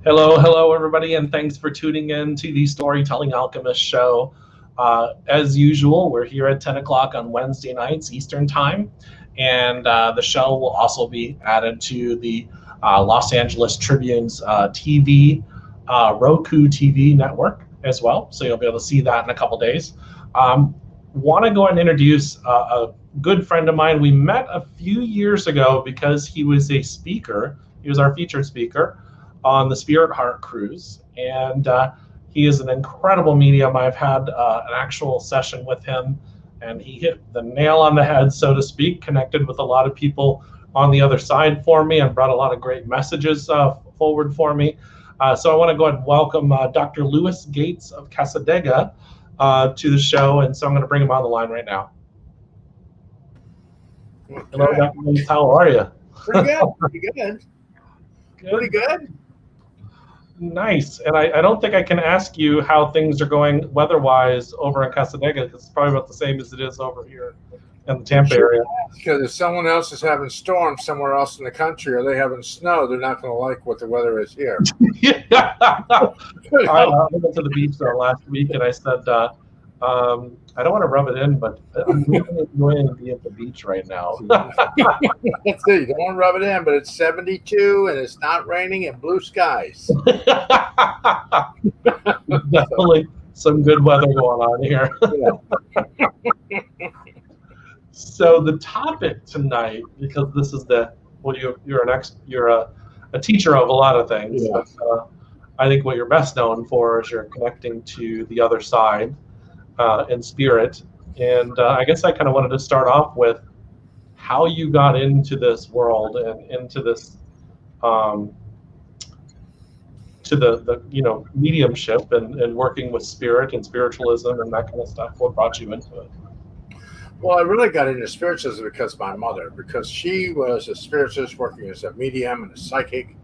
Hello, everybody, and thanks for tuning in to the Storytelling Alchemist show. As usual, we're here at 10 o'clock on Wednesday nights Eastern Time, and the show will also be added to the Los Angeles Tribune's TV, Roku TV network as well, so you'll be able to see that in a couple days. Want to go and introduce a good friend of mine. We met a few years ago because he was a speaker. He was our featured speaker on the Spirit Heart Cruise, and he is an incredible medium. I've had an actual session with him, and he hit the nail on the head, so to speak, connected with a lot of people on the other side for me and brought a lot of great messages forward for me. So I want to go ahead and welcome Dr. Lewis Gates of Cassadaga to the show, and so I'm going to bring him on the line right now. Okay. Hello, Dr. Gates, how are you? Pretty good. Pretty good. Nice. And I don't think I can ask you how things are going weather-wise over in Cassadaga. It's probably about the same as it is over here in the Tampa area. Because if someone else is having storms somewhere else in the country or they having snow, they're not going to like what the weather is here. Yeah. I went to the beach last week, and I said, I don't want to rub it in, but I'm really enjoying being at the beach right now. That's it. You don't want to rub it in, but it's 72 and it's not raining and blue skies. Definitely some good weather going on here. Yeah. So the topic tonight, because this is you're a teacher of a lot of things. Yeah. But, I think what you're best known for is you're connecting to the other side in spirit. And I guess I kind of wanted to start off with how you got into this world and into this to the mediumship and working with spirit and spiritualism and that kind of stuff. What brought you into it? Well, I really got into spiritualism because of my mother, because she was a spiritualist working as a medium and a psychic.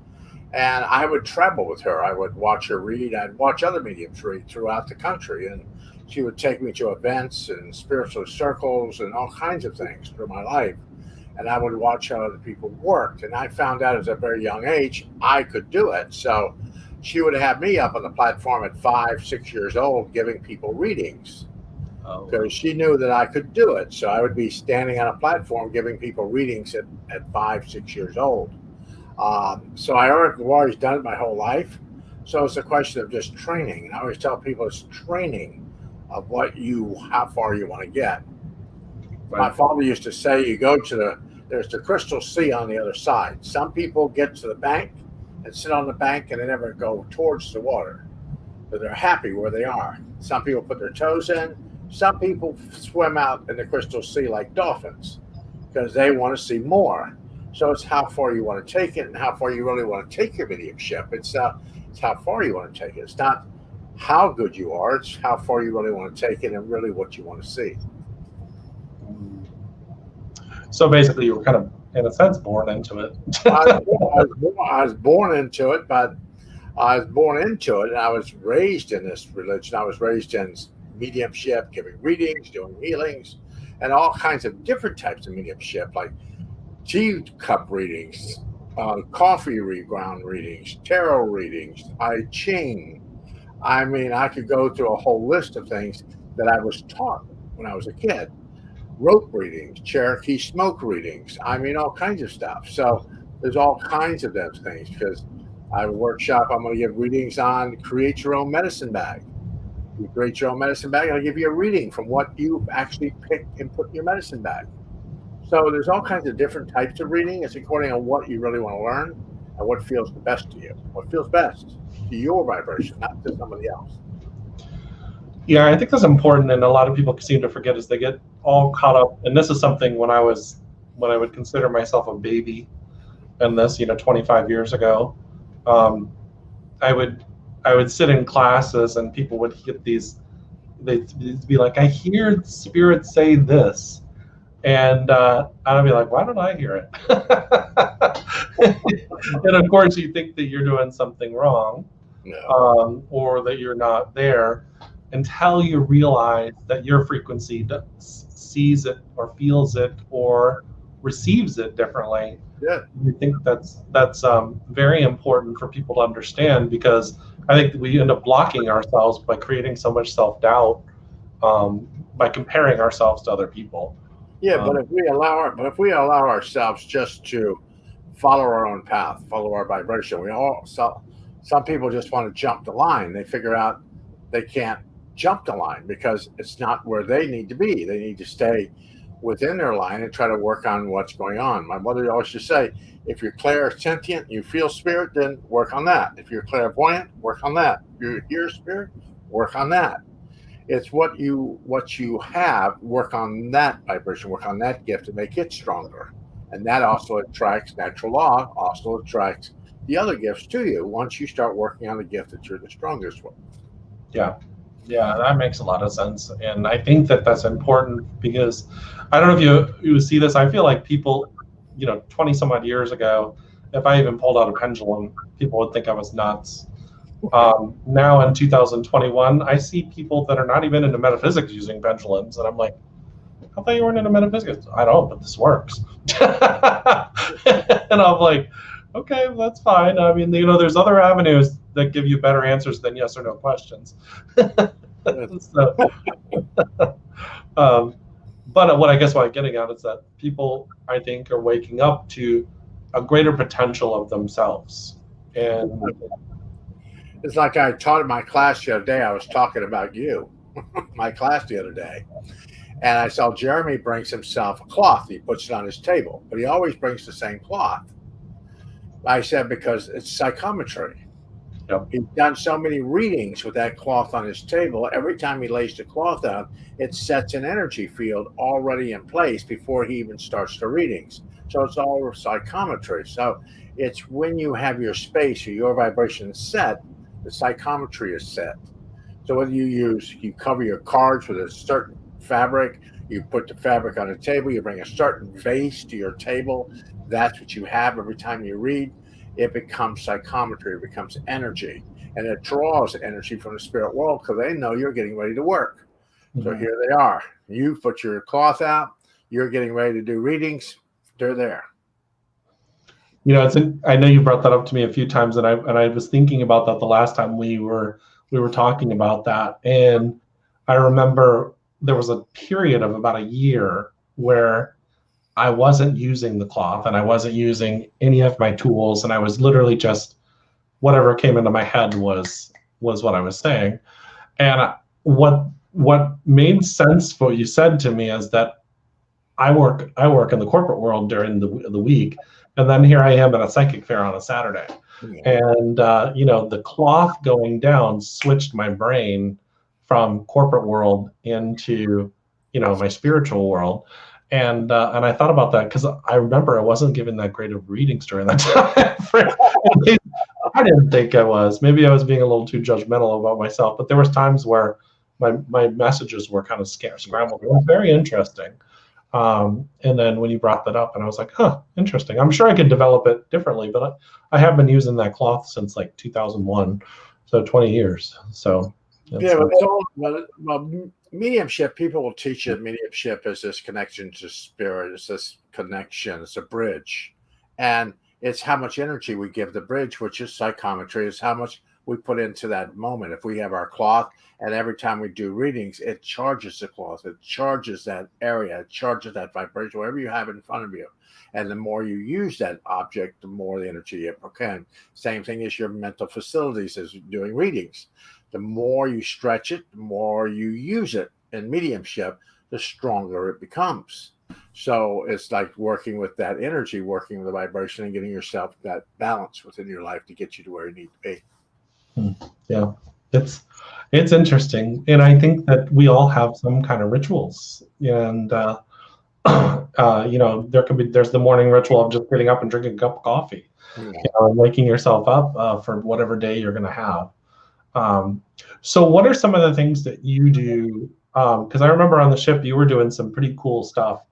And I would travel with her. I would watch her read. I'd watch other mediums read throughout the country. And she would take me to events and spiritual circles and all kinds of things through my life. And I would watch how other people worked. And I found out at a very young age I could do it. So she would have me up on the platform at 5, 6 years old giving people readings. Because she knew that I could do it. So I would be standing on a platform giving people readings at 5, 6 years old. So I've always done it my whole life. So it's a question of just training. And I always tell people it's training of how far you want to get. Right. My father used to say, there's the crystal sea on the other side. Some people get to the bank and sit on the bank and they never go towards the water. But they're happy where they are. Some people put their toes in. Some people swim out in the crystal sea like dolphins because they want to see more. So it's how far you want to take it and how far you really want to take your mediumship. It's how far you want to take it. It's not how good you are. It's how far you really want to take it and really what you want to see. So basically, you were kind of, in a sense, born into it. I was born into it, but I was born into it, and I was raised in this religion. I was raised in mediumship, giving readings, doing healings, and all kinds of different types of mediumship, like teacup readings, coffee ground readings, tarot readings, I Ching. I mean, I could go through a whole list of things that I was taught when I was a kid. Rope readings, Cherokee smoke readings. I mean, all kinds of stuff. So there's all kinds of those things because I have a workshop I'm going to give readings on create your own medicine bag. You create your own medicine bag, I'll give you a reading from what you've actually picked and put in your medicine bag. So there's all kinds of different types of reading. It's according on what you really want to learn and what feels the best to you. What feels best to your vibration, not to somebody else. Yeah, I think that's important, and a lot of people seem to forget as they get all caught up. And this is something when I would consider myself a baby in this, 25 years ago, I would sit in classes and people would get they'd be like, I hear spirit say this. And I'd be like, why don't I hear it? And of course, you think that you're doing something wrong, or that you're not there, until you realize that your frequency sees it or feels it or receives it differently. Yeah. I think that's very important for people to understand, because I think we end up blocking ourselves by creating so much self-doubt, by comparing ourselves to other people. Yeah, but if we allow ourselves just to follow our own path, follow our vibration, some people just want to jump the line. They figure out they can't jump the line because it's not where they need to be. They need to stay within their line and try to work on what's going on. My mother always used to say, if you're clairsentient, you feel spirit, then work on that. If you're clairvoyant, work on that. If you hear spirit, work on that. It's what you have, work on that vibration, work on that gift to make it stronger. And that also attracts, natural law also attracts the other gifts to you once you start working on the gift that you're the strongest with. Yeah. Yeah, that makes a lot of sense. And I think that that's important, because I don't know if you see this. I feel like people, 20 some odd years ago, if I even pulled out a pendulum, people would think I was nuts. Now in 2021, I see people that are not even into metaphysics using pendulums. And I'm like, I thought you weren't into metaphysics. I don't, but this works. And I'm like, okay, well, that's fine. I mean, there's other avenues that give you better answers than yes or no questions. So, but what I'm getting at is that people, I think, are waking up to a greater potential of themselves. And it's like I taught in my class the other day. I was talking about you, my class the other day. And I saw Jeremy brings himself a cloth. He puts it on his table, but he always brings the same cloth. I said, because it's psychometry. Yep. He's done so many readings with that cloth on his table. Every time he lays the cloth out, it sets an energy field already in place before he even starts the readings. So it's all psychometry. So it's when you have your space or your vibration set, the psychometry is set. So whether you cover your cards with a certain fabric, you put the fabric on a table, you bring a certain vase to your table, that's what you have every time you read. It becomes psychometry, it becomes energy, and it draws energy from the spirit world because they know you're getting ready to work. Mm-hmm. So here they are. You put your cloth out, you're getting ready to do readings, they're there. I know you brought that up to me a few times, and I was thinking about that the last time we were talking about that, and I remember there was a period of about a year where I wasn't using the cloth and I wasn't using any of my tools, and I was literally just whatever came into my head was what I was saying. And what made sense for what you said to me is that I work in the corporate world during the week, and then here I am at a psychic fair on a Saturday. Yeah. And the cloth going down switched my brain from corporate world into my spiritual world. And I thought about that because I remember I wasn't given that great of readings during that time. I didn't think I was. Maybe I was being a little too judgmental about myself, but there was times where my messages were kind of scrambled. It was very interesting. And then when you brought that up, and I was like, huh, interesting. I'm sure I could develop it differently, but I have been using that cloth since like 2001, so 20 years. So yeah, well, mediumship, people will teach you mediumship is this connection to spirit. It's this connection. It's a bridge. And it's how much energy we give the bridge, which is psychometry, is how much we put into that moment. If we have our cloth, and every time we do readings, it charges the cloth. It charges that area. It charges that vibration, whatever you have in front of you. And the more you use that object, the more the energy it can. Same thing as your mental facilities as doing readings. The more you stretch it, the more you use it in mediumship, the stronger it becomes. So it's like working with that energy, working with the vibration, and getting yourself that balance within your life to get you to where you need to be. Yeah, it's interesting, and I think that we all have some kind of rituals, and there's the morning ritual of just getting up and drinking a cup of coffee, and waking yourself up for whatever day you're going to have. So what are some of the things that you do? Because I remember on the ship you were doing some pretty cool stuff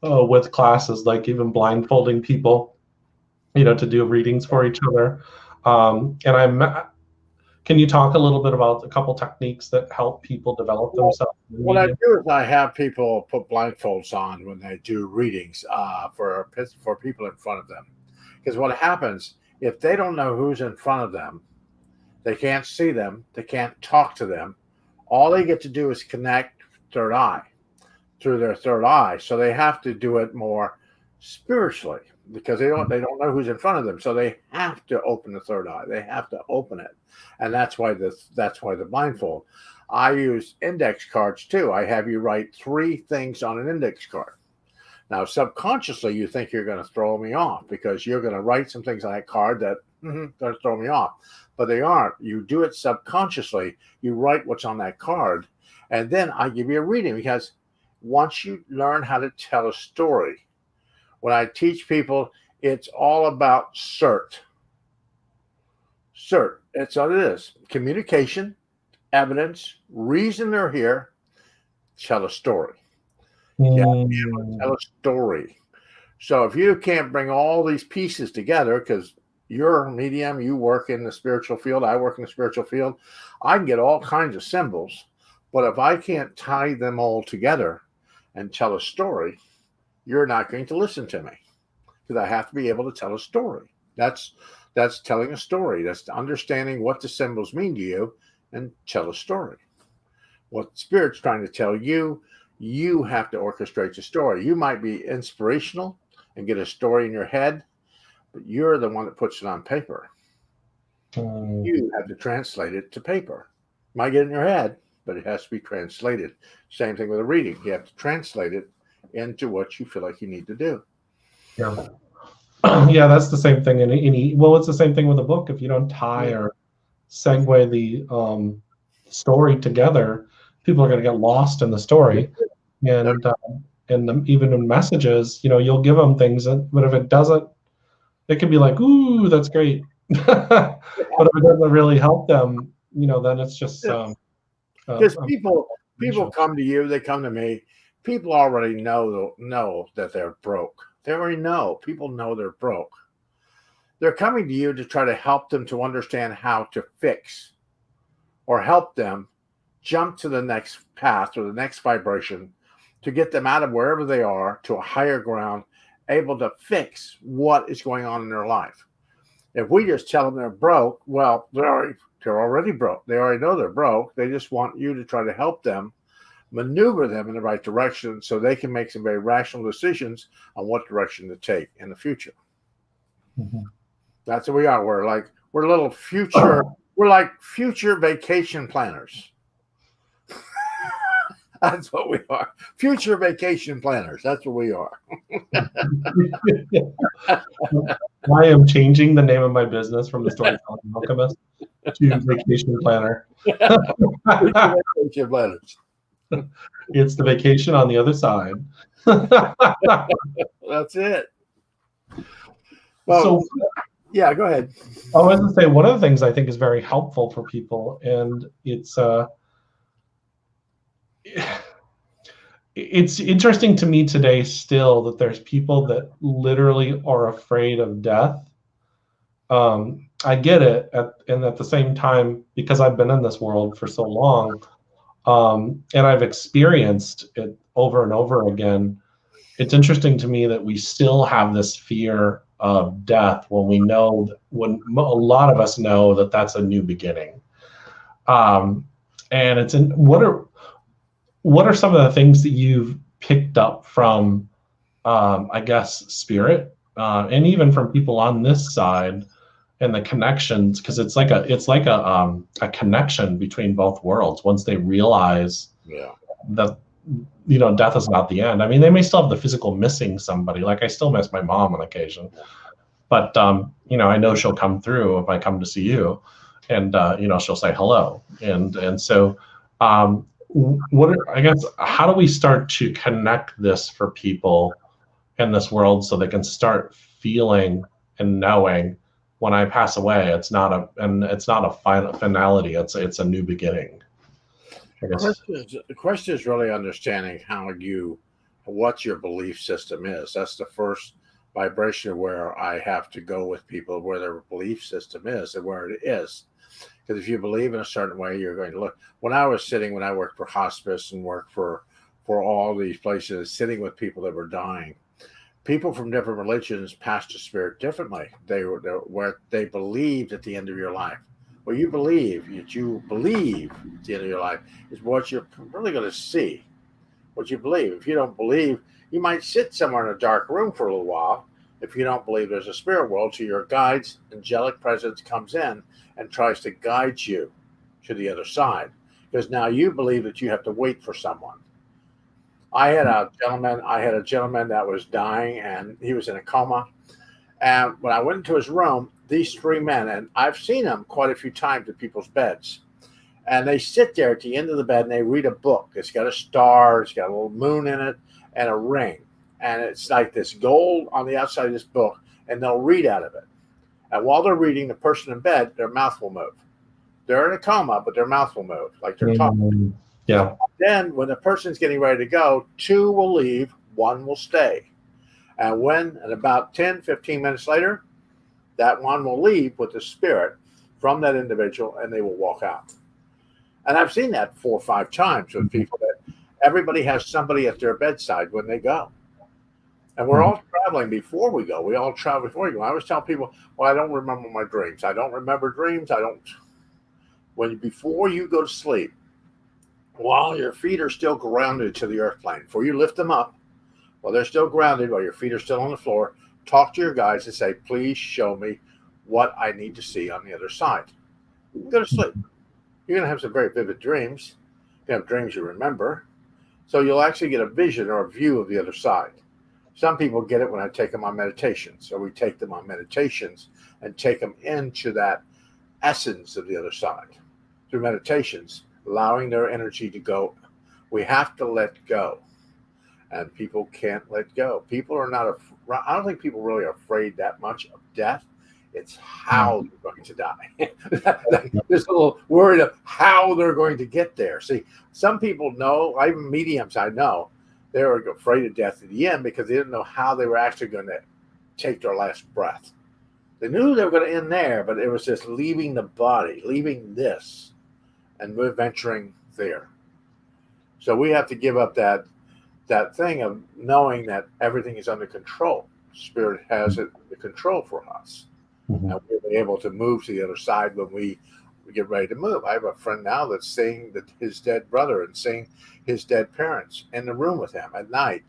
with classes, like even blindfolding people, to do readings for each other. And Can you talk a little bit about a couple techniques that help people develop themselves in the What I medium? do is I have people put blindfolds on when they do readings for people in front of them. Because what happens if they don't know who's in front of them, they can't see them, they can't talk to them. All they get to do is connect third eye through their third eye. So they have to do it more spiritually because they don't know who's in front of them. So they have to open the third eye. They have to open it, and that's why the blindfold. I use index cards too. I have you write 3 things on an index card. Now, subconsciously, you think you're going to throw me off because you're going to write some things on that card that going to throw me off, but they aren't. You do it subconsciously. You write what's on that card, and then I give you a reading because once you learn how to tell a story, when I teach people, it's all about CERT. CERT. It's what it is. Communication, evidence, reason they're here, tell a story. Yeah, tell a story. So if you can't bring all these pieces together, because you're a medium, you work in the spiritual field, I work in the spiritual field, I can get all kinds of symbols, but if I can't tie them all together and tell a story, you're not going to listen to me because I have to be able to tell a story. That's telling a story. That's understanding what the symbols mean to you and tell a story. What Spirit's trying to tell you, you have to orchestrate the story. You might be inspirational and get a story in your head, but you're the one that puts it on paper. You have to translate it to paper. You might get it in your head, but it has to be translated. Same thing with a reading. You have to translate it into what you feel like you need to do. Yeah. Yeah, that's the same thing in any. Well, it's the same thing with a book. If you don't tie or segue the story together, people are going to get lost in the story, and even in messages, you'll give them things, but if it doesn't, it can be like, "Ooh, that's great," but if it doesn't really help them, then it's just because people come to you, they come to me. People already know that they're broke. They already know. People know they're broke. They're coming to you to try to help them to understand how to fix or help them jump to the next path or the next vibration to get them out of wherever they are to a higher ground, able to fix what is going on in their life. If we just tell them they're broke, well, they're already broke. They already know they're broke. They just want you to try to help them maneuver them in the right direction so they can make some very rational decisions on what direction to take in the future. Mm-hmm. That's what we are. We're like future vacation planners. That's what we are. Future vacation planners. That's what we are. I am changing the name of my business from the Storytelling Alchemist to Vacation Planner. Vacation planners. It's the vacation on the other side. That's it. Well, so yeah, go ahead. I was going to say one of the things I think is very helpful for people, and it's interesting to me today still that there's people that literally are afraid of death. I get it, and at the same time, because I've been in this world for so long, and I've experienced it over and over again, it's interesting to me that we still have this fear of death when a lot of us know that that's a new beginning. And what are some of the things that you've picked up from, I guess, Spirit, and even from people on this side, and the connections, because it's like a connection between both worlds once they realize that death is not the end. I mean, they may still have the physical missing somebody. Like I still miss my mom on occasion, but I know she'll come through if I come to see you, and she'll say hello, and so how do we start to connect this for people in this world so they can start feeling and knowing when I pass away, it's not a final finality. It's a new beginning. The question is really understanding what your belief system is. That's the first vibration where I have to go with people where their belief system is and where it is. Because if you believe in a certain way, you're going to look. When I worked for hospice and worked for all these places, sitting with people that were dying, people from different religions passed the spirit differently. Where they believed at the end of your life. What you believe at the end of your life is what you're really going to see. What you believe. If you don't believe, you might sit somewhere in a dark room for a little while. If you don't believe there's a spirit world, so your guide's angelic presence comes in and tries to guide you to the other side. Because now you believe that you have to wait for someone. I had a gentleman that was dying, and he was in a coma. And when I went into his room, these three men, and I've seen them quite a few times at people's beds, and they sit there at the end of the bed and they read a book. It's got a star, it's got a little moon in it, and a ring. And it's like this gold on the outside of this book, and they'll read out of it. And while they're reading, the person in bed, their mouth will move. They're in a coma, but their mouth will move, like they're talking. Yeah. Then when the person's getting ready to go, two will leave, one will stay. And about 10, 15 minutes later, that one will leave with the spirit from that individual, and they will walk out. And I've seen that 4 or 5 times with people that everybody has somebody at their bedside when they go. And we're all traveling before we go. We all travel before we go. I always tell people, well, I don't remember my dreams. I don't remember dreams. Before you go to sleep, while your feet are still grounded to the earth plane, before you lift them up, while they're still grounded, while your feet are still on the floor, talk to your guides and say, please show me what I need to see on the other side. Go to sleep. You're going to have some very vivid dreams. You have dreams you remember. So you'll actually get a vision or a view of the other side. Some people get it when I take them on meditations. So we take them on meditations and take them into that essence of the other side through meditations, allowing their energy to go. We have to let go. And people can't let go. People are not I don't think people really are afraid that much of death. It's how they're going to die. They're a little worried of how they're going to get there. See, some people know, even mediums I know, they were afraid of death at the end because they didn't know how they were actually going to take their last breath. They knew they were going to end there, but it was just leaving the body, leaving this, and we're venturing there. So we have to give up that thing of knowing that everything is under control. Spirit has it under control for us. And we'll be able to move to the other side when we get ready to move. I have a friend now that's seeing his dead brother and seeing his dead parents in the room with him at night,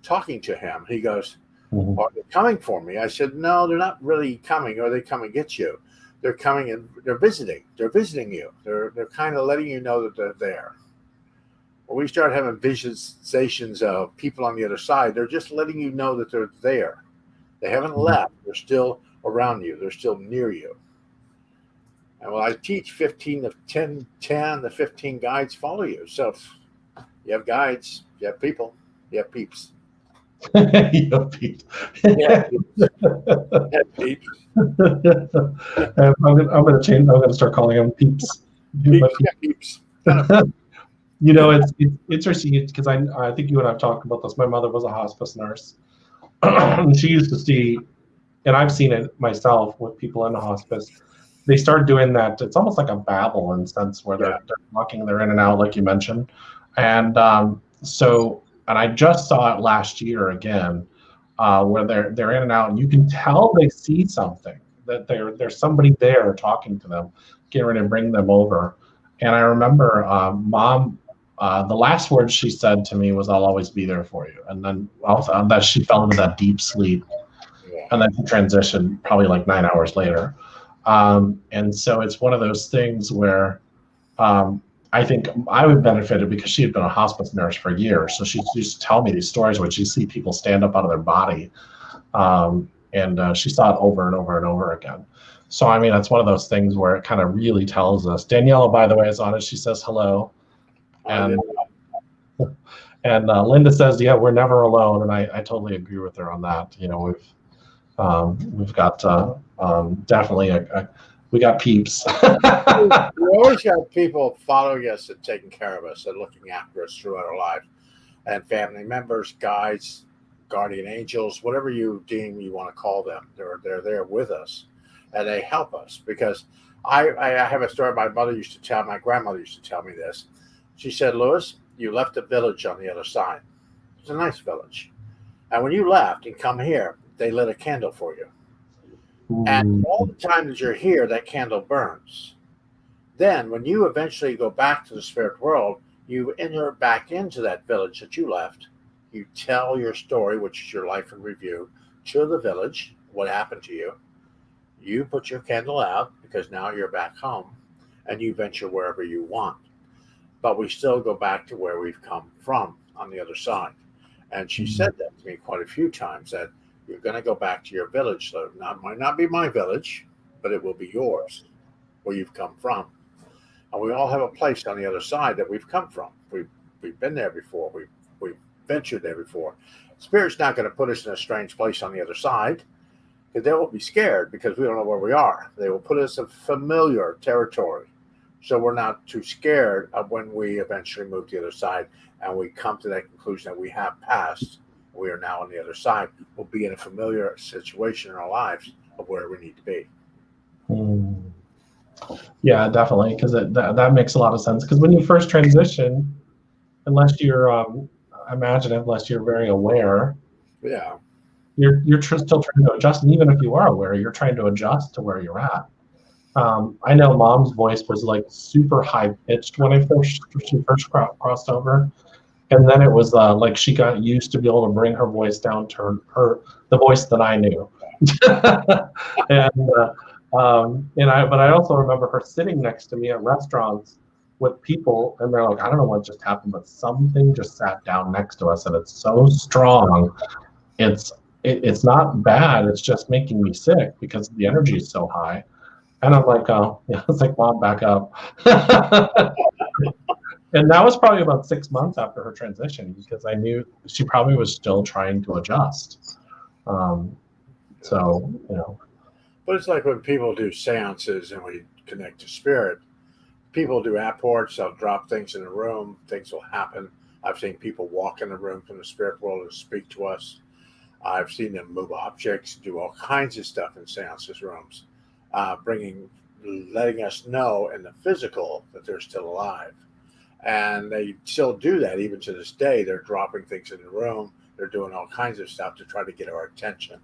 talking to him. He goes, are they coming for me? I said, no, they're not really coming, or they come and get you. They're coming and they're visiting. They're visiting you. They're kind of letting you know that they're there. When we start having visualizations of people on the other side, they're just letting you know that they're there. They haven't left. They're still around you. They're still near you. And when I teach 10, the 15 guides follow you. So you have guides, you have people, you have peeps. You have peeps. Yeah, peeps. I'm going to change. I'm going to start calling them peeps. Peeps. You know, it's interesting because I think you and I've talked about this. My mother was a hospice nurse. She used to see, and I've seen it myself with people in the hospice. They start doing that. It's almost like a babble in a sense where they're talking, they're in and out, like you mentioned. And and I just saw it last year again, where they're in and out, and you can tell they see something, that there's somebody there talking to them, getting ready to bring them over. And I remember Mom, the last words she said to me was, "I'll always be there for you." And then also that she fell into that deep sleep, and then she transitioned probably like 9 hours later. And so it's one of those things where I think I would benefit because she had been a hospice nurse for years. So she used to tell me these stories where she see people stand up out of their body. And she saw it over and over and over again. So, I mean, that's one of those things where it kind of really tells us. Daniela, by the way, is on it. She says hello. And Linda says, yeah, we're never alone. And I totally agree with her on that. You know, we've got definitely we got peeps. We always got people following us and taking care of us and looking after us throughout our lives, and family members, guides, guardian angels, whatever you deem you want to call them. They're there with us, and they help us because I have a story my mother used to tell. My grandmother used to tell me this. She said, Lewis, you left a village on the other side. It's a nice village. And when you left and come here, they lit a candle for you. And all the time that you're here, that candle burns. Then when you eventually go back to the spirit world, you enter back into that village that you left. You tell your story, which is your life in review, to the village, what happened to you. You put your candle out because now you're back home and you venture wherever you want. But we still go back to where we've come from on the other side. And she said that to me quite a few times, that you're going to go back to your village. So it might not be my village, but it will be yours, where you've come from. And we all have a place on the other side that we've come from. We've been there before. We've ventured there before. Spirit's not going to put us in a strange place on the other side, because they will be scared because we don't know where we are. They will put us in familiar territory. So we're not too scared of when we eventually move to the other side and we come to that conclusion that we have passed. We are now on the other side. We'll be in a familiar situation in our lives of where we need to be. Yeah, definitely, because that makes a lot of sense. Because when you first transition, unless you're, I imagine, unless you're very aware, yeah, you're still trying to adjust. And even if you are aware, you're trying to adjust to where you're at. I know Mom's voice was like super high pitched when she first crossed over, and then it was like she got used to be able to bring her voice down to the voice that I knew. But I also remember her sitting next to me at restaurants with people, and they're like, I don't know what just happened, but something just sat down next to us, and it's so strong. It's not bad. It's just making me sick because the energy is so high. And I'm like, oh, yeah, it's like, Mom, back up. And that was probably about 6 months after her transition, because I knew she probably was still trying to adjust. So, you know. But it's like when people do seances and we connect to spirit, people do apports, they'll drop things in the room, things will happen. I've seen people walk in the room from the spirit world and speak to us. I've seen them move objects, do all kinds of stuff in seances rooms. Letting us know in the physical that they're still alive. And they still do that even to this day. They're dropping things in the room. They're doing all kinds of stuff to try to get our attention.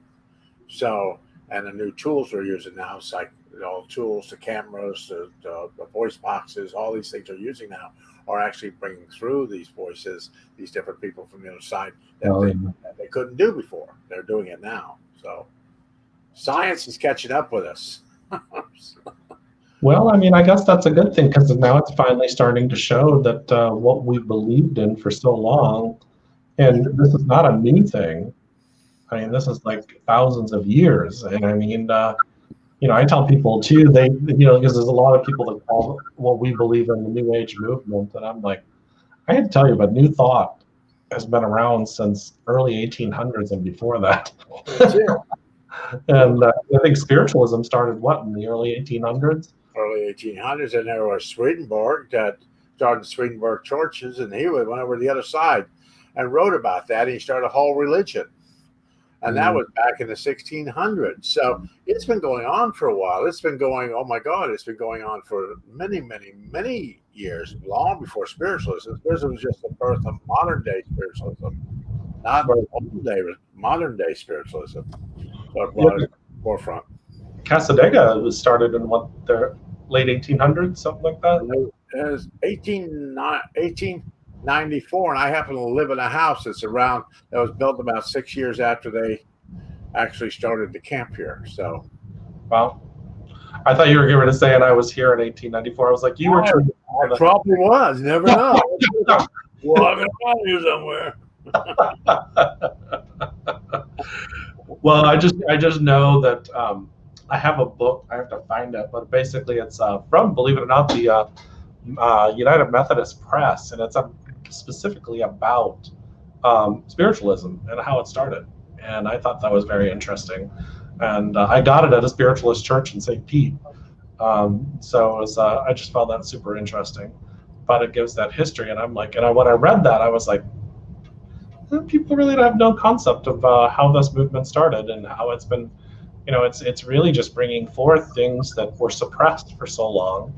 So, and the new tools we're using now, it's like all tools, the cameras, the voice boxes, all these things they're using now are actually bringing through these voices, these different people from the other side that they couldn't do before. They're doing it now. So science is catching up with us. Well, I mean, I guess that's a good thing, because now it's finally starting to show that what we believed in for so long, and this is not a new thing. I mean, this is like thousands of years. And I mean, I tell people too, because there's a lot of people that call what we believe in the New Age movement. And I'm like, I had to tell you, but New Thought has been around since early 1800s and before that. And I think spiritualism started in the early 1800s? Early 1800s, and there was Swedenborg that started Swedenborg churches, and he went over to the other side and wrote about that. He started a whole religion, and that was back in the 1600s. So it's been going on for a while. It's been going, it's been going on for many, many, many years, long before spiritualism. Spiritualism was just the birth of modern day spiritualism, not old day, modern day spiritualism. So brought it to the forefront. Cassadaga was started in the late 1800s, something like that? It was 1894, and I happen to live in a house that was built about 6 years after they actually started the camp here. So, wow. I thought you were going to say, and I was here in 1894. I was like, you were true. I probably was. You never know. Walking around here somewhere. Well, I just know that I have a book. I have to find it, but basically it's from, believe it or not, the United Methodist Press, and it's specifically about spiritualism and how it started. And I thought that was very interesting. And I got it at a spiritualist church in St. Pete. So it was, I just found that super interesting. But it gives that history, and I'm like, when I read that, I was like, people really have no concept of how this movement started and how it's been. It's really just bringing forth things that were suppressed for so long,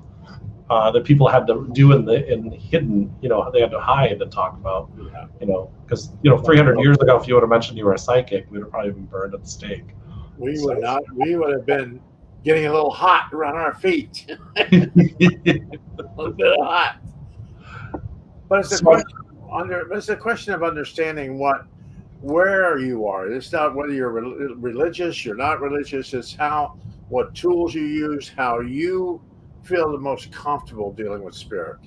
that people had to do in hidden. They had to hide and talk about. Because 300 years ago, if you would have mentioned you were a psychic, we would have probably been burned at the stake. We would not. We would have been getting a little hot around our feet. A little bit hot. But it's a question of understanding where you are. It's not whether you're religious, you're not religious. It's what tools you use, how you feel the most comfortable dealing with spirit.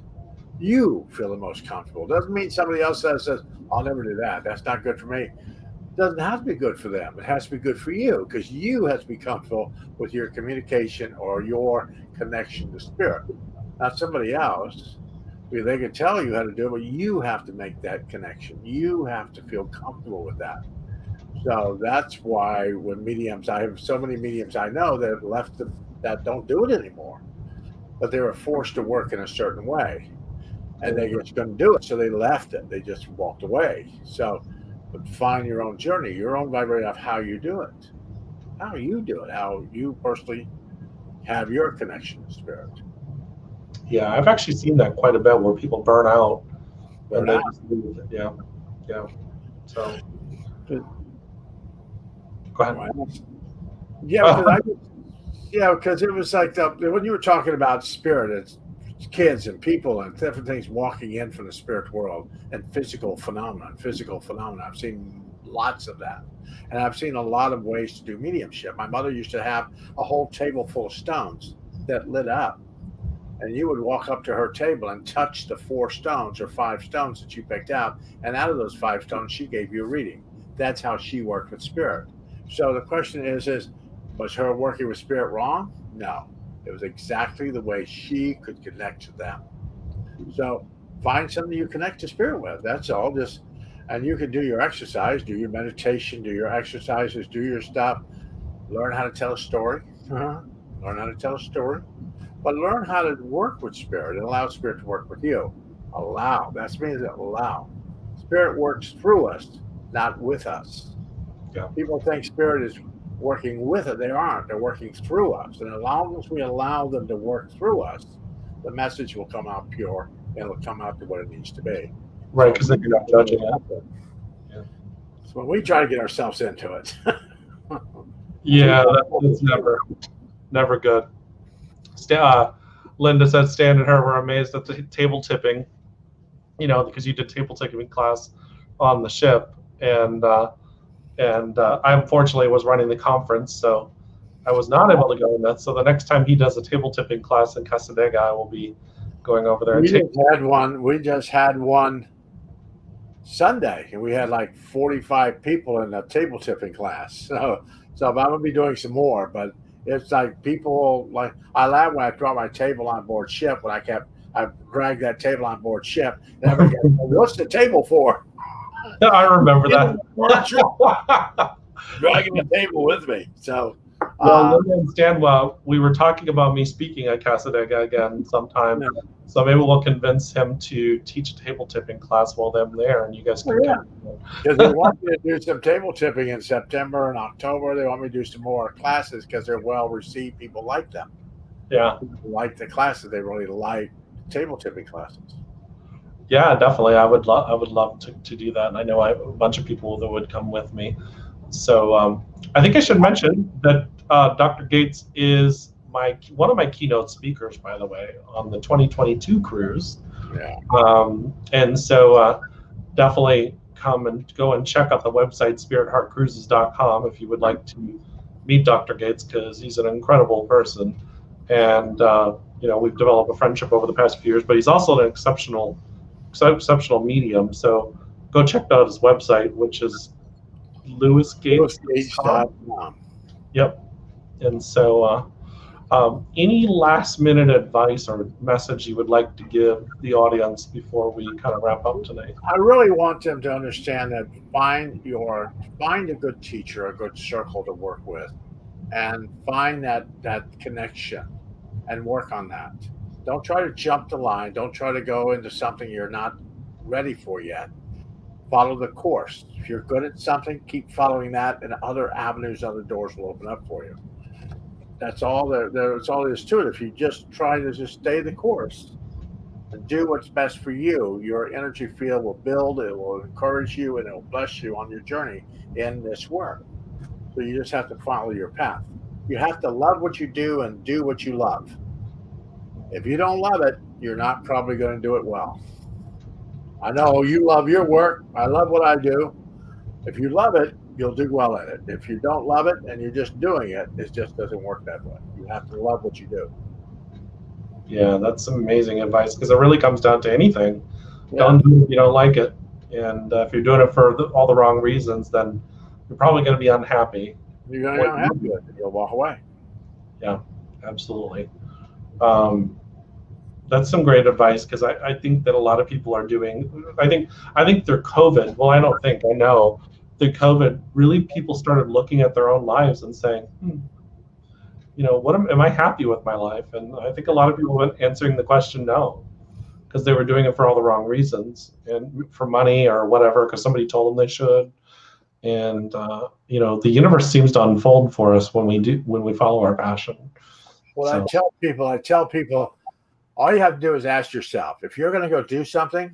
You feel the most comfortable. Doesn't mean somebody else says, I'll never do that. That's not good for me. It doesn't have to be good for them. It has to be good for you, because you have to be comfortable with your communication or your connection to spirit. Not somebody else. They can tell you how to do it, but you have to make that connection. You have to feel comfortable with that. So that's why when mediums, I have so many mediums I know that have left that don't do it anymore, but they were forced to work in a certain way, and they just couldn't do it, so they left it. They just walked away. So, but find your own journey, your own vibration of how you do it, how you personally have your connection to spirit. Yeah, I've actually seen that quite a bit where people burn out when they just leave. Yeah. So, go ahead. Because it was like when you were talking about spirit, it's kids and people and different things walking in from the spirit world and physical phenomena. I've seen lots of that, and I've seen a lot of ways to do mediumship. My mother used to have a whole table full of stones that lit up. And you would walk up to her table and touch the 4 stones or 5 stones that you picked out. And out of those 5 stones, she gave you a reading. That's how she worked with spirit. So the question is was her working with spirit wrong? No. It was exactly the way she could connect to them. So find something you connect to spirit with. That's all. And you can do your exercise, do your meditation, do your exercises, do your stuff. Learn how to tell a story. Learn how to tell a story. But learn how to work with spirit and allow spirit to work with you. Allow. That means allow. Spirit works through us, not with us. Yeah. People think spirit is working with it. They aren't. They're working through us. And as long as we allow them to work through us, the message will come out pure and it'll come out to what it needs to be. Right, because then you're not judging it. Yeah. So when we try to get ourselves into it. Yeah, that's never good. Linda said Stan and her were amazed at the table tipping, because you did table tipping class on the ship, and I unfortunately was running the conference, so I was not able to go in that. So the next time he does a table tipping class in Cassadaga, I will be going over there. We just had one Sunday, and we had like 45 people in the table tipping class. So I'm going to be doing some more, but it's like people I laughed when I brought my table on board ship. When I dragged that table on board ship, and everybody goes, what's the table for? I remember that. Dragging the table with me. So, Linda and Stan, we were talking about me speaking at Cassadaga again sometime. So maybe we'll convince him to teach a table tipping class while I'm there, and you guys can come. Because they want me to do some table tipping in September and October. They want me to do some more classes because they're well received. People like them. Yeah. People like the classes. They really like table tipping classes. Yeah, definitely. I would love to do that, and I know a bunch of people that would come with me. So I think I should mention that Dr. Gates is one of my keynote speakers, by the way, on the 2022 cruise. Yeah. And so definitely come and go and check out the website spiritheartcruises.com if you would like to meet Dr. Gates, because he's an incredible person, and we've developed a friendship over the past few years. But he's also an exceptional medium. So go check out his website, which is lewisgates.com. Yep. And so any last minute advice or message you would like to give the audience before we kind of wrap up tonight? I really want them to understand that find a good teacher, a good circle to work with, and find that connection and work on that. Don't try to jump the line. Don't try to go into something you're not ready for yet. Follow the course. If you're good at something, keep following that, and other avenues, other doors will open up for you. That's all that's all there is to it. If you just try to just stay the course and do what's best for you, your energy field will build, it will encourage you, and it will bless you on your journey in this work. So you just have to follow your path. You have to love what you do and do what you love. If you don't love it, you're not probably going to do it well. I know you love your work. I love what I do. If you love it, you'll do well at it. If you don't love it and you're just doing it, it just doesn't work that way. You have to love what you do. Yeah, that's some amazing advice, because it really comes down to anything. Yeah. Don't do it if you don't like it. And if you're doing it for all the wrong reasons, then you're probably going to be unhappy. You're going to be unhappy with it. You'll walk away. Yeah, absolutely. That's some great advice, because I think that a lot of people are doing, I think through COVID, well, I don't think, I know, through COVID, really people started looking at their own lives and saying, what am I happy with my life? And I think a lot of people went answering the question no, because they were doing it for all the wrong reasons, and for money or whatever, because somebody told them they should. And the universe seems to unfold for us when we follow our passion. Well, so. I tell people, all you have to do is ask yourself, if you're going to go do something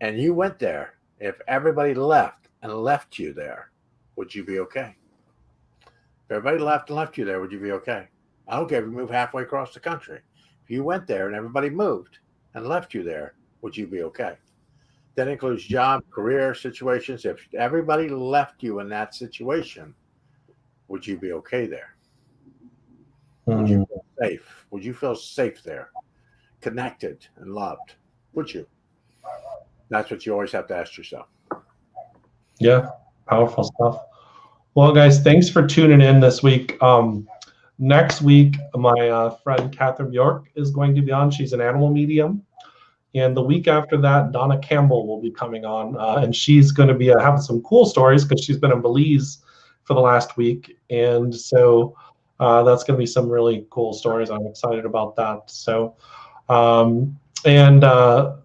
and you went there, if everybody left and left you there, would you be okay? If everybody left and left you there, would you be okay? I don't care if you move halfway across the country. If you went there and everybody moved and left you there, would you be okay? That includes job, career situations. If everybody left you in that situation, would you be okay there? Would you feel safe? Would you feel safe there? Connected and loved? Would you? That's what you always have to ask yourself. Yeah, powerful stuff. Well, guys, thanks for tuning in this week. Next week, my friend Catherine York is going to be on. She's an animal medium. And the week after that, Donna Campbell will be coming on, and she's going to be having some cool stories, because she's been in Belize for the last week. And so that's going to be some really cool stories. I'm excited about that. So,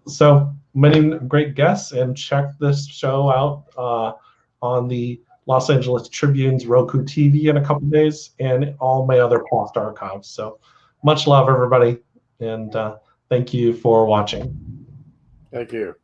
so many great guests, and check this show out on the Los Angeles Tribune's Roku TV in a couple days, and all my other past archives. So much love, everybody, and thank you for watching. Thank you.